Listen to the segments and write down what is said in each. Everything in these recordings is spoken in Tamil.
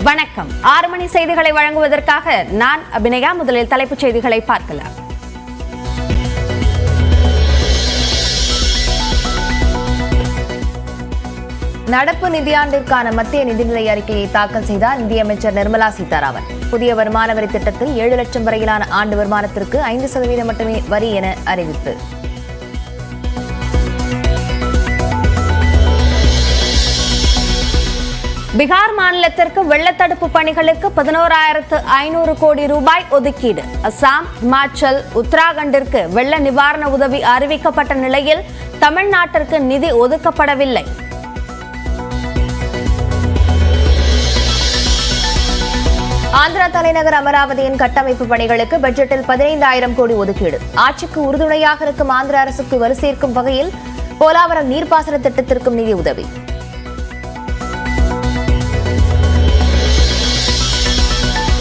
வணக்கம். 6 மணி செய்திகளை வழங்குவதற்காக நான் அபிநயா. முதலில் தலைப்புச் செய்திகளை பார்க்கலாம். நடப்பு நிதியாண்டிற்கான மத்திய நிதிநிலை அறிக்கையை தாக்கல் செய்தார் நிதியமைச்சர் நிர்மலா சீதாராமன். புதிய வருமான வரி திட்டத்தில் 7 லட்சம் வரையிலான ஆண்டு வருமானத்திற்கு 5% மட்டுமே வரி என அறிவிப்பு. பீகார் மாநிலத்திற்கு வெள்ளத்தடுப்பு பணிகளுக்கு 11,500 கோடி ரூபாய் ஒதுக்கீடு. அசாம், இமாச்சல், உத்தராகண்டிற்கு வெள்ள நிவாரண உதவி அறிவிக்கப்பட்ட நிலையில் தமிழ்நாட்டிற்கு நிதி ஒதுக்கப்படவில்லை. ஆந்திரா தலைநகர் அமராவதியின் கட்டமைப்பு பணிகளுக்கு பட்ஜெட்டில் 15,000 கோடி ஒதுக்கீடு. ஆட்சிக்கு உறுதுணையாக இருக்கும் ஆந்திர அரசுக்கு வலு சேர்க்கும் வகையில் போலாவரம் நீர்ப்பாசன திட்டத்திற்கும் நிதி உதவி.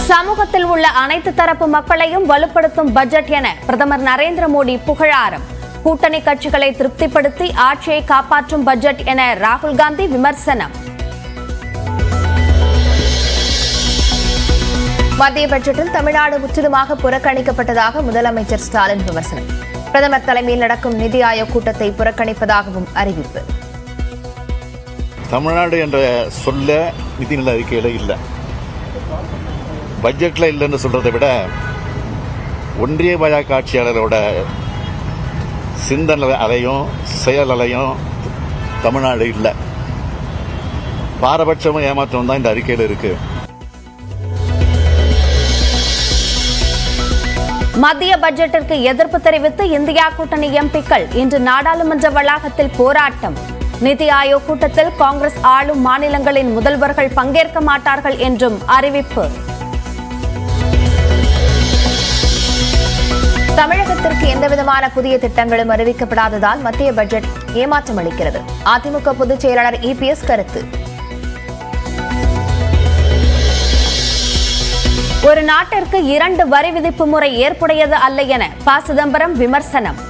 சமூகத்தில் உள்ள அனைத்து தரப்பு மக்களையும் வலுப்படுத்தும் பட்ஜெட் என பிரதமர் நரேந்திர மோடி புகழாரம். கூட்டணி கட்சிகளை திருப்திப்படுத்தி ஆட்சியை காப்பாற்றும் பட்ஜெட் என ராகுல் காந்தி விமர்சனம். மத்திய பட்ஜெட்டில் தமிழ்நாடு முற்றிலுமாக புறக்கணிக்கப்பட்டதாக முதலமைச்சர் ஸ்டாலின் விமர்சனம். பிரதமர் தலைமையில் நடக்கும் நிதி ஆயோக் கூட்டத்தை புறக்கணிப்பதாகவும் அறிவிப்பு. தமிழ்நாடு என்ற சொல்ல நிதிநிலை அறிக்கையில இல்லை, பட்ஜெட்டில் இல்லைன்னு சொல்கிறத விட ஒன்றிய பாஜக ஆட்சியாளரோட சிந்தனை அலையும் செயல் அலையும் தமிழ்நாடு இல்லை. பாரபட்சமும் ஏமாற்றம் தான் இந்த அறிக்கையில் இருக்கு. மத்திய பட்ஜெட்டிற்கு எதிர்ப்பு தெரிவித்து இந்தியா கூட்டணி எம்பிக்கள் இன்று நாடாளுமன்ற வளாகத்தில் போராட்டம். நிதி ஆயோக் கூட்டத்தில் காங்கிரஸ் ஆளும் மாநிலங்களின் முதல்வர்கள் பங்கேற்க மாட்டார்கள் என்றும் அறிவிப்பு. தமிழகத்திற்கு எந்தவிதமான புதிய திட்டங்களும் அறிவிக்கப்படாததால் மத்திய பட்ஜெட் ஏமாற்றம் அளிக்கிறது. அதிமுக பொதுச் செயலாளர் EPS கருத்து. ஒரு நாட்டிற்கு 2 வரி விதிப்பு முறை ஏற்புடையது அல்ல என ப. சிதம்பரம் விமர்சனம்.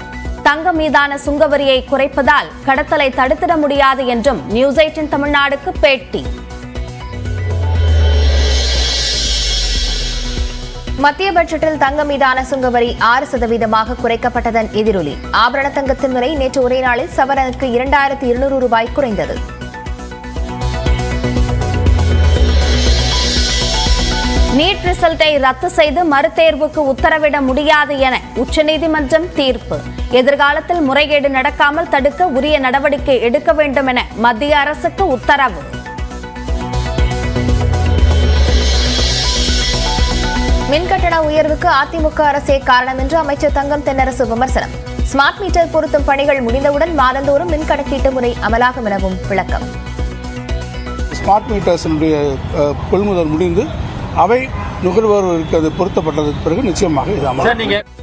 தங்கம் மீதான சுங்கவரியை குறைப்பதால் கடத்தலை தடுத்திட முடியாது என்றும் நியூஸ் 18 தமிழ்நாடுக்கு பேட்டி. மத்திய பட்ஜெட்டில் தங்கம் மீதான சுங்கவரி 6% குறைக்கப்பட்டதன் எதிரொலி. ஆபரண தங்கத்தின் விலை நேற்று ஒரே நாளில் சவரனுக்கு 2,200 ரூபாய் குறைந்தது. நீட் ரிசல்ட்டை ரத்து செய்து மறுதேர்வுக்கு உத்தரவிட முடியாது என உச்சநீதிமன்றம் தீர்ப்பு. எதிர்காலத்தில் முறைகேடு நடக்காமல் தடுக்க உரிய நடவடிக்கை எடுக்க வேண்டும் என மத்திய அரசுக்கு உத்தரவு. மின்கட்டண உயர்வுக்கு அதிமுக அரசே காரணம் என்று அமைச்சர் தங்கம் தென்னரசு விமர்சனம். ஸ்மார்ட் மீட்டர் பொருத்தும் பணிகள் முடிந்தவுடன் மாதந்தோறும் மின் கணக்கீட்டு முறை அமலாகும் எனவும் விளக்கம். ஸ்மார்ட் மீட்டர்ஸினுடைய கொள்முதல் முடிந்து அவை நுகர்வோருக்கு அது பொருத்தப்பட்டதற்கு பிறகு நிச்சயமாக இது அமலாகும்.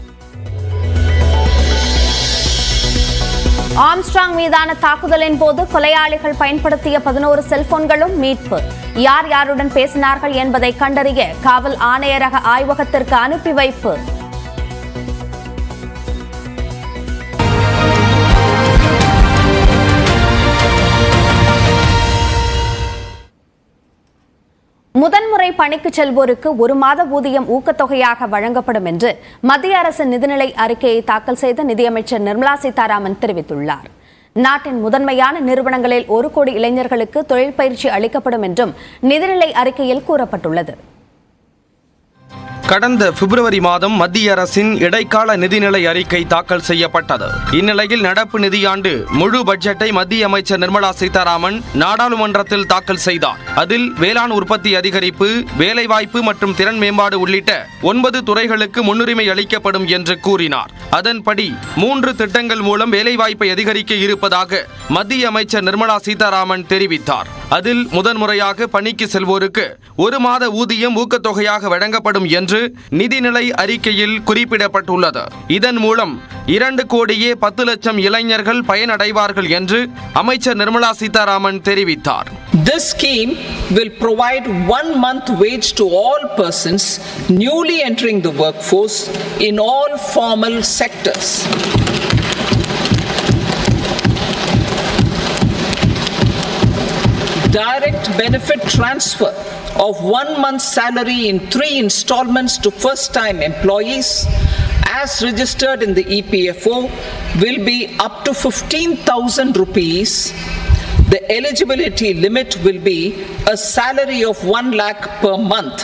ஆம்ஸ்ட்ராங் மீதான தாக்குதலின் போது கொலையாளிகள் பயன்படுத்திய 11 செல்போன்களும் மீட்பு. யார் யாருடன் பேசினார்கள் என்பதை கண்டறிய காவல் ஆணையரக ஆய்வகத்திற்கு அனுப்பி வைப்பு. முதன்முறை பணிக்கு செல்வோருக்கு 1 மாத ஊதியம் ஊக்கத்தொகையாக வழங்கப்படும் என்று மத்திய அரசின் நிதிநிலை அறிக்கையை தாக்கல் செய்த நிதியமைச்சர் நிர்மலா சீதாராமன் தெரிவித்துள்ளார். நாட்டின் முதன்மையான நிறுவனங்களில் 1 கோடி இளைஞர்களுக்கு தொழில் பயிற்சி அளிக்கப்படும் என்றும் நிதிநிலை அறிக்கையில் கூறப்பட்டுள்ளது. கடந்த பிப்ரவரி மாதம் மத்திய அரசின் இடைக்கால நிதிநிலை அறிக்கை தாக்கல் செய்யப்பட்டது. இந்நிலையில் நடப்பு நிதியாண்டு முழு பட்ஜெட்டை மத்திய அமைச்சர் நிர்மலா சீதாராமன் நாடாளுமன்றத்தில் தாக்கல் செய்தார். அதில் வேளாண் உற்பத்தி அதிகரிப்பு, வேலைவாய்ப்பு மற்றும் திறன் மேம்பாடு உள்ளிட்ட 9 துறைகளுக்கு முன்னுரிமை அளிக்கப்படும் என்று கூறினார். அதன்படி 3 திட்டங்கள் மூலம் வேலைவாய்ப்பை அதிகரிக்க இருப்பதாக மத்திய அமைச்சர் நிர்மலா சீதாராமன் தெரிவித்தார். அதில் முதன்முறையாக பணிக்கு செல்வோருக்கு 1 மாத ஊதியம் ஊக்கத்தொகையாக வழங்கப்படும் என்று நிதிநிலை அறிக்கையில் குறிப்பிடப்பட்டுள்ளது. இதன் மூலம் 2 கோடியே 10 லட்சம் இளைஞர்கள் பயனடைவார்கள் என்று அமைச்சர் நிர்மலா சீதாராமன் தெரிவித்தார். This scheme will provide 1 month wage to all persons newly entering the workforce in all formal sectors. Direct benefit transfer of 1 month's salary in 3 installments to first-time employees as registered in the EPFO will be up to 15,000 rupees. The eligibility limit will be a salary of 1 lakh per month.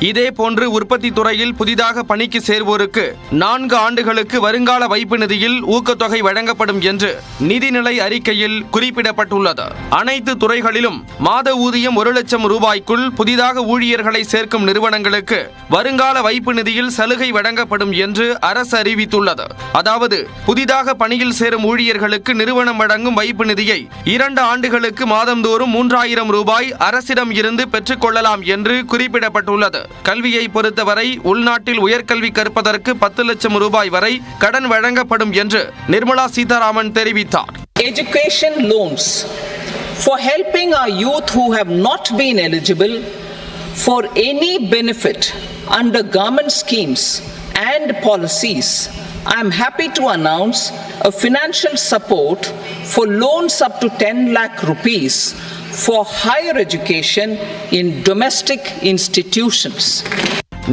இதே போன்று உற்பத்தி துறையில் புதிதாக பணிக்கு சேர்வோருக்கு 4 ஆண்டுகளுக்கு வருங்கால வைப்பு நிதியில் ஊக்கத்தொகை வழங்கப்படும் என்று நிதிநிலை அறிக்கையில் குறிப்பிடப்பட்டுள்ளது. அனைத்து துறைகளிலும் மாத ஊதியம் 1 லட்சம் ரூபாய்க்குள் புதிதாக ஊழியர்களை சேர்க்கும் நிறுவனங்களுக்கு வருங்கால வைப்பு நிதியில் சலுகை வழங்கப்படும் என்று அரசு அறிவித்துள்ளது. அதாவது புதிதாக பணியில் சேரும் ஊழியர்களுக்கு நிறுவனம் வழங்கும் வைப்பு நிதியை 2 ஆண்டுகளுக்கு மாதந்தோறும் 3000 ரூபாய் அரசிடம் இருந்து பெற்றுக் கொள்ளலாம் என்று குறிப்பிடப்பட்டுள்ளது. கல்வியை பொறுத்தவரை உள்நாட்டில் உயர்கல்வி கற்பதற்கு 10 லட்சம் ரூபாய் வரை கடன் வழங்கப்படும் என்று நிர்மலா சீதாராமன் தெரிவித்தார். Education loans for helping our youth who have not been eligible for any benefit under government schemes and policies. I am happy to announce a financial support for loans up to 10 lakh rupees for higher education in domestic institutions.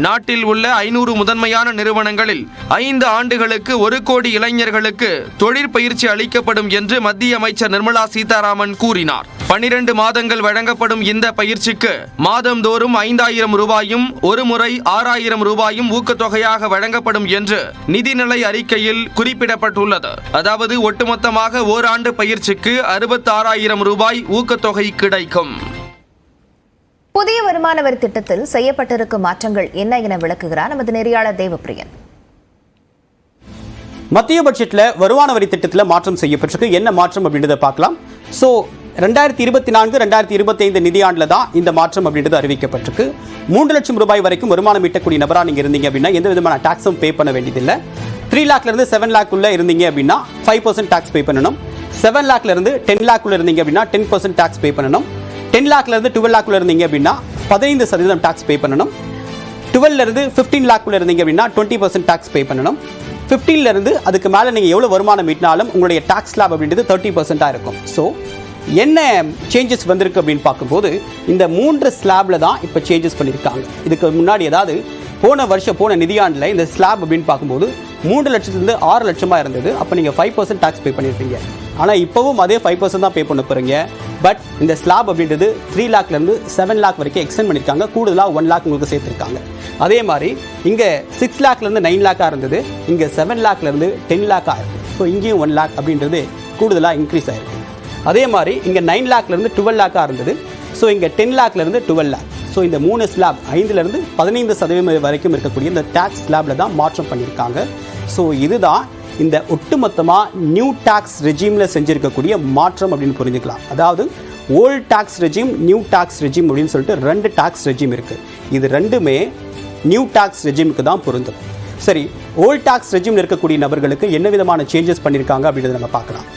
நாட்டில் உள்ள 500 முதன்மையான நிறுவனங்களில் 5 ஆண்டுகளுக்கு 1 கோடி இளைஞர்களுக்கு தொழிற்பயிற்சி அளிக்கப்படும் என்று மத்திய அமைச்சர் நிர்மலா சீதாராமன் கூறினார். 12 மாதங்கள் வழங்கப்படும் இந்த பயிற்சிக்கு மாதந்தோறும் 5000 ரூபாயும் ஒரு முறை 6000 ரூபாயும் ஊக்கத்தொகையாக வழங்கப்படும் என்று நிதிநிலை அறிக்கையில் குறிப்பிடப்பட்டுள்ளது. அதாவது ஒட்டுமொத்தமாக ஓராண்டு பயிற்சிக்கு 66000 ரூபாய் ஊக்கத்தொகை கிடைக்கும். புதிய வருமான வரி திட்டத்தில் செய்யப்பட்டிருக்கும் மாற்றங்கள் என்ன என விளக்குகிறார் நமது நெறியாளர் தேவப்பிரியன். மத்திய பட்ஜெட்ல வருமான வரி திட்டத்தில் மாற்றம் செய்யப்பட்டிருக்கு. என்ன மாற்றம் அப்படின்றத பார்க்கலாம். ஸோ 2024-2025 நிதியாண்டில் தான் இந்த மாற்றம் அப்படின்றது அறிவிக்கப்பட்டிருக்கு. 3 லட்சம் ரூபாய் வரைக்கும் வருமானம் ஈட்டக்கூடிய நபராக நீங்கள் இருந்தீங்க அப்படின்னா எந்த விதமான டாக்ஸும் பே பண்ண வேண்டியதில்லை. 3 லேக்லேருந்து 7 லேக் உள்ள இருந்தீங்க அப்படின்னா 5% டாக்ஸ் பே பண்ணணும். 7 லேக்லேருந்து 10 லேக் உள்ள இருந்தீங்க அப்படின்னா 10% டாக்ஸ் பே பண்ணணும். 10 லேக்லேருந்து 12 லேக்குள்ள இருந்தீங்க அப்படின்னா 15% டாக்ஸ் பே பண்ணணும். 12லேருந்து 15 லேக்குள்ள இருந்தீங்க அப்படின்னா 20% டாக்ஸ் பே பண்ணணும். 15லேருந்து அதுக்கு மேலே நீங்கள் எவ்வளோ வருமானம் ஈட்டினாலும் உங்களுடைய டாக்ஸ் ஸ்லாப் அப்படின்றது 30% இருக்கும். ஸோ என்ன சேஞ்சஸ் வந்திருக்கு அப்படின்னு பார்க்கும்போது இந்த 3 ஸ்லாப்ல தான் இப்போ சேஞ்சஸ் பண்ணியிருக்காங்க. இதுக்கு முன்னாடி அதாவது போன நிதியாண்டில் இந்த ஸ்லாப் அப்படின்னு பார்க்கும்போது 3 லட்சத்துலேருந்து 6 லட்சமாக இருந்தது. அப்போ நீங்கள் 5% டாக்ஸ் பே பண்ணியிருப்பீங்க. ஆனால் இப்போவும் அதே 5% தான் பே பண்ண போகிறீங்க. பட் இந்த ஸ்லாப் அப்படின்றது 3 லேக்லேருந்து 7 லேக் வரைக்கும் எக்ஸ்டெண்ட் பண்ணியிருக்காங்க. கூடுதலாக 1 லேக் உங்களுக்கு சேர்த்துருக்காங்க. அதே மாதிரி இங்கே 6 லேக்லேருந்து 9 லேக்காக இருந்தது. இங்கே 7 லேக்லேருந்து 10 லேக்காக இருக்குது. ஸோ இங்கேயும் 1 லேக் அப்படின்றது கூடுதலாக இன்க்ரீஸ் ஆகிருக்கு. அதே மாதிரி இங்கே 9 லேக்லேருந்து 12 லேக்காக இருந்தது. ஸோ இங்கே 10 லேக்லேருந்து 12 லேக். ஸோ இந்த 3 ஸ்லாப் 5லேருந்து 15% வரைக்கும் இருக்கக்கூடிய இந்த டேக்ஸ் ஸ்லாபில் தான் மாற்றம் பண்ணியிருக்காங்க. ஸோ இதுதான் இந்த ஒட்டுமொத்தமாக நியூ டாக்ஸ் ரெஜிமில் செஞ்சுருக்கக்கூடிய மாற்றம் அப்படின்னு புரிஞ்சுக்கலாம். அதாவது old tax regime, new tax regime அப்படின்னு சொல்லிட்டு 2 டாக்ஸ் ரெஜிம் இருக்குது. இது ரெண்டுமே நியூ டாக்ஸ் ரெஜிமுக்கு தான் பொருந்தும். சரி, ஓல்ட் டாக்ஸ் ரெஜிமில் இருக்கக்கூடிய நபர்களுக்கு என்ன விதமான சேஞ்சஸ் பண்ணியிருக்காங்க அப்படின்றத நம்ம பார்க்கலாம்.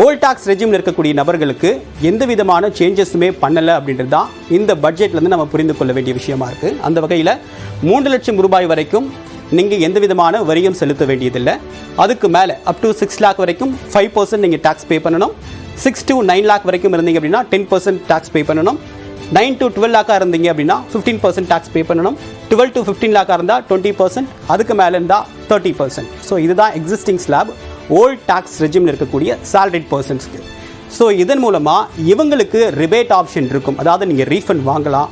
ஓல்ட் டாக்ஸ் ரெஜிமில் இருக்கக்கூடிய நபர்களுக்கு எந்த விதமான சேஞ்சஸுமே பண்ணலை அப்படின்றது தான் இந்த பட்ஜெட்லேருந்து நம்ம புரிந்து கொள்ள வேண்டிய விஷயமா இருக்குது. அந்த வகையில் 3 லட்சம் ரூபாய் வரைக்கும் நீங்கள் எந்த விதமான வரியும் செலுத்த வேண்டியதில்லை. அதுக்கு மேலே அப் டு 6 லேக் வரைக்கும் 5% நீங்கள் டாக்ஸ் பே பண்ணணும். 6 to 9 லேக் வரைக்கும் இருந்தீங்க அப்படின்னா 10% டாக்ஸ் பே பண்ணணும். 9 to 12 லேக்காக இருந்தீங்க அப்படின்னா 15% டாக்ஸ் பே பண்ணணும். 12 to 15 லேக்காக இருந்தால் 20%, அதுக்கு மேலே இருந்தால் 30%. ஸோ இதுதான் எக்ஸிஸ்டிங் ஸ்லாப் ஓல்ட் டாக்ஸ் ரெஜிமில் இருக்கக்கூடிய சாலரிட் பர்சன்ஸ்க்கு. ஸோ இதன் மூலமாக இவங்களுக்கு ரிபேட் ஆப்ஷன் இருக்கும். அதாவது நீங்கள் ரீஃபண்ட் வாங்கலாம்.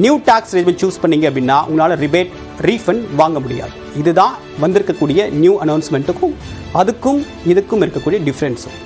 நியூ டாக்ஸ் ரெஜிம் சூஸ் பண்ணீங்க அப்படின்னா உங்களால் ரிபேட் ரீஃபண்ட் வாங்க முடியாது. இதுதான் வந்திருக்கக்கூடிய நியூ அனௌன்ஸ்மெண்ட்டுக்கும் அதுக்கும் இதுக்கும் இருக்கக்கூடிய டிஃப்ரென்ஸும்.